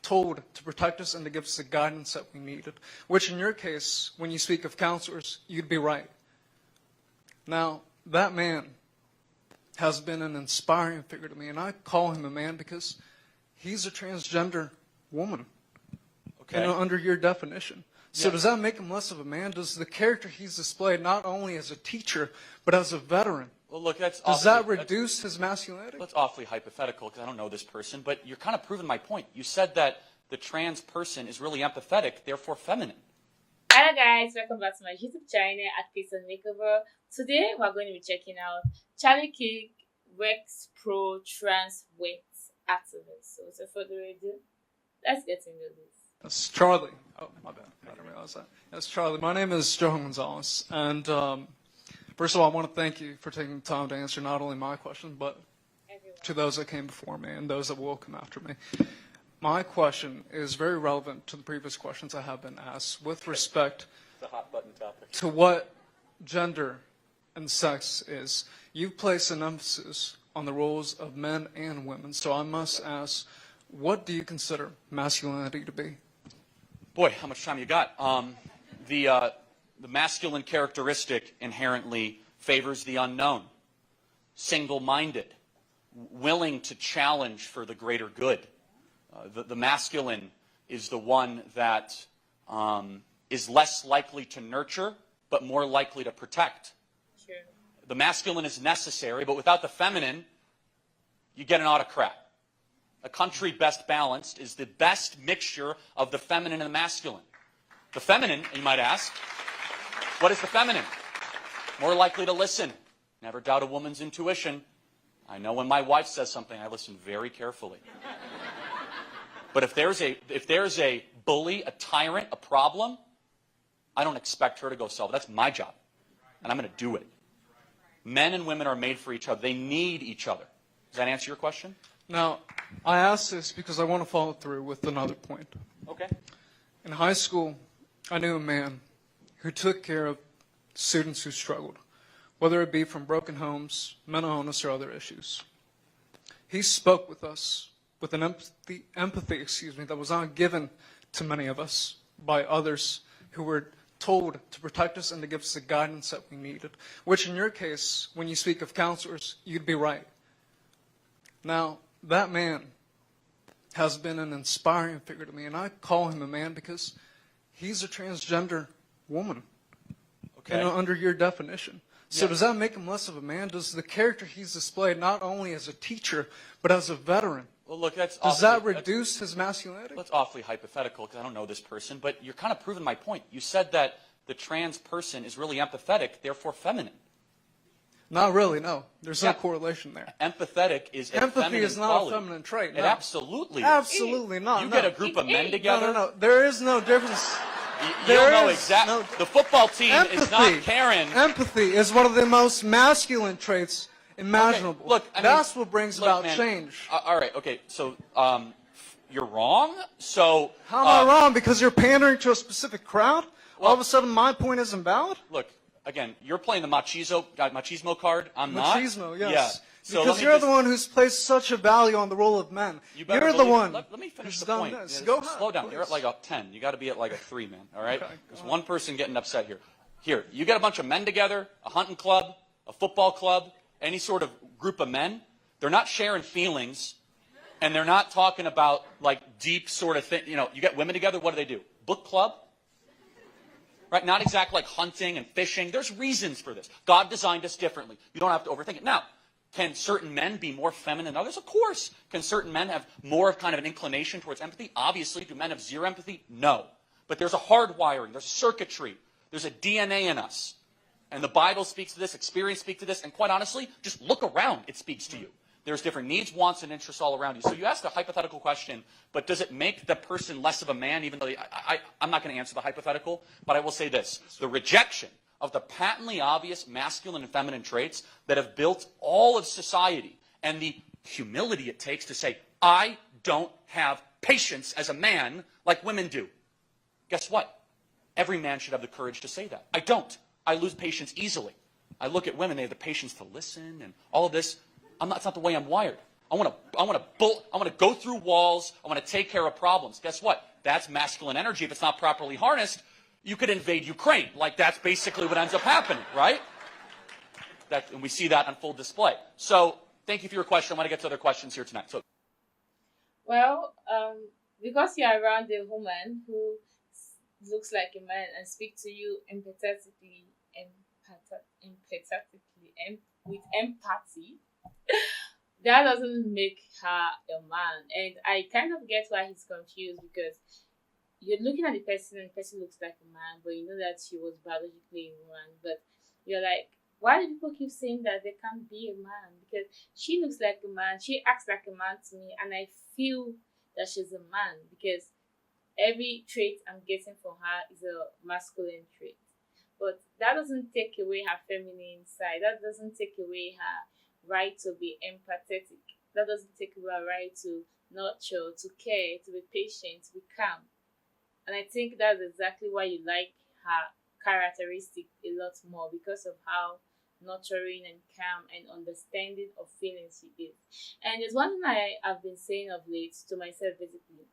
told to protect us and to give us the guidance that we needed, which in your case, when you speak of counselors, you'd be right. Now, that man has been an inspiring figure to me, and I call him a man because he's a transgender woman. Okay. Under your definition. So does that make him less of a man? Does the character he's displayed not only as a teacher, but as a veteran, well, look, does that reduce his masculinity? That's awfully hypothetical because I don't know this person, but you're kind of proving my point. You said that the trans person is really empathetic, therefore feminine. Hello guys, welcome back to my YouTube channel at Person Makeover. Today we're going to be checking out Charlie Kirk, WRECKS Pro Trans WRECKS activist. So without further ado, let's get into this. That's Charlie. Oh, my bad. I didn't realize that. That's Charlie. My name is Joe Gonzalez, and first of all, I want to thank you for taking the time to answer not only my question, but to those that came before me and those that will come after me. My question is very relevant to the previous questions I have been asked with respect to what gender and sex is. You've placed an emphasis on the roles of men and women, so I must ask, what do you consider masculinity to be? Boy, how much time you got? The masculine characteristic inherently favors the unknown, single-minded, willing to challenge for the greater good. The masculine is the one that is less likely to nurture, but more likely to protect. Sure. The masculine is necessary, but without the feminine, you get an autocrat. A country best balanced is the best mixture of the feminine and the masculine. The feminine, you might ask, what is the feminine? More likely to listen. Never doubt a woman's intuition. I know when my wife says something, I listen very carefully. But if there's a bully, a tyrant, a problem, I don't expect her to go solve it. That's my job, and I'm going to do it. Men and women are made for each other. They need each other. Does that answer your question? Now, I ask this because I want to follow through with another point. Okay. In high school, I knew a man who took care of students who struggled, whether it be from broken homes, mental illness, or other issues. He spoke with us with an empathy, that was not given to many of us by others who were told to protect us and to give us the guidance that we needed, which in your case, when you speak of counselors, you'd be right. Now, that man has been an inspiring figure to me, and I call him a man because he's a transgender woman. Okay. Under your definition. So does that make him less of a man? Does the character he's displayed not only as a teacher, but as a veteran, well, look, does that reduce his masculinity? That's awfully hypothetical because I don't know this person, but you're kind of proving my point. You said that the trans person is really empathetic, therefore feminine. Not really, no. There's no correlation there. Empathetic is a Empathy feminine is not quality. a feminine trait. No. It absolutely is. Absolutely not. You get a group of men together. No. There is no difference. You'll know exactly. The football team is not Karen. Empathy is one of the most masculine traits imaginable. Okay, look, that's what brings about change. All right, okay, so you're wrong. So how am I wrong? Because you're pandering to a specific crowd? All of a sudden, my point isn't valid? Look, again, you're playing the machismo card. I'm not. Machismo, yes. Yeah. So because you're the one who's placed such a value on the role of men. You're the one. Let me finish the point. Yeah, Go ahead, slow down. please. You're at like a 10. You got to be at like a 3, man. All right? Okay, There's one person getting upset here. Here, you get a bunch of men together, a hunting club, a football club, any sort of group of men. They're not sharing feelings, and they're not talking about like deep sort of thing. You know, you get women together. What do? Book club. Right? Not exactly like hunting and fishing. There's reasons for this. God designed us differently. You don't have to overthink it. Now, can certain men be more feminine than others? Of course. Can certain men have more of kind of an inclination towards empathy? Obviously. Do men have zero empathy? No. But there's a hardwiring. There's circuitry. There's a DNA in us. And the Bible speaks to this. Experience speaks to this. And quite honestly, just look around. It speaks to you. There's different needs, wants, and interests all around you. So you asked a hypothetical question, but does it make the person less of a man, even though I'm not going to answer the hypothetical, but I will say this. The rejection of the patently obvious masculine and feminine traits that have built all of society and the humility it takes to say, I don't have patience as a man like women do. Guess what? Every man should have the courage to say that. I don't. I lose patience easily. I look at women, they have the patience to listen and all of this. It's not the way I'm wired. I want to go through walls. I want to take care of problems. Guess what? That's masculine energy. If it's not properly harnessed, you could invade Ukraine. Like, that's basically what ends up happening, right? And we see that on full display. So thank you for your question. I want to get to other questions here tonight. So, Well, because you're around a woman who looks like a man and speak to you empathetically, with empathy, that doesn't make her a man. And I kind of get why he's confused, because you're looking at the person and the person looks like a man, but you know that she was biologically a woman. But you're like, why do people keep saying that they can't be a man? Because she looks like a man, she acts like a man to me, and I feel that she's a man because every trait I'm getting from her is a masculine trait. But that doesn't take away her feminine side. That doesn't take away her right to be empathetic. That doesn't take away her right to nurture, to care, to be patient, to be calm. And I think that's exactly why you like her characteristic a lot more, because of how nurturing and calm and understanding of feelings she is. And there's one thing I've been saying of late to myself, basically.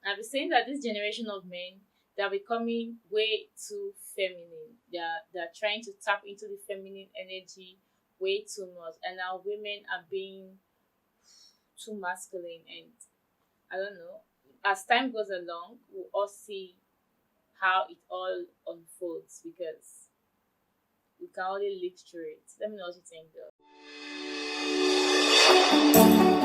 I've been saying that this generation of men, they're becoming way too feminine. They're trying to tap into the feminine energy way too much, and our women are being too masculine. And I don't know. As time goes along, we'll all see how it all unfolds, because we can only live through it. Let me know what you think, though.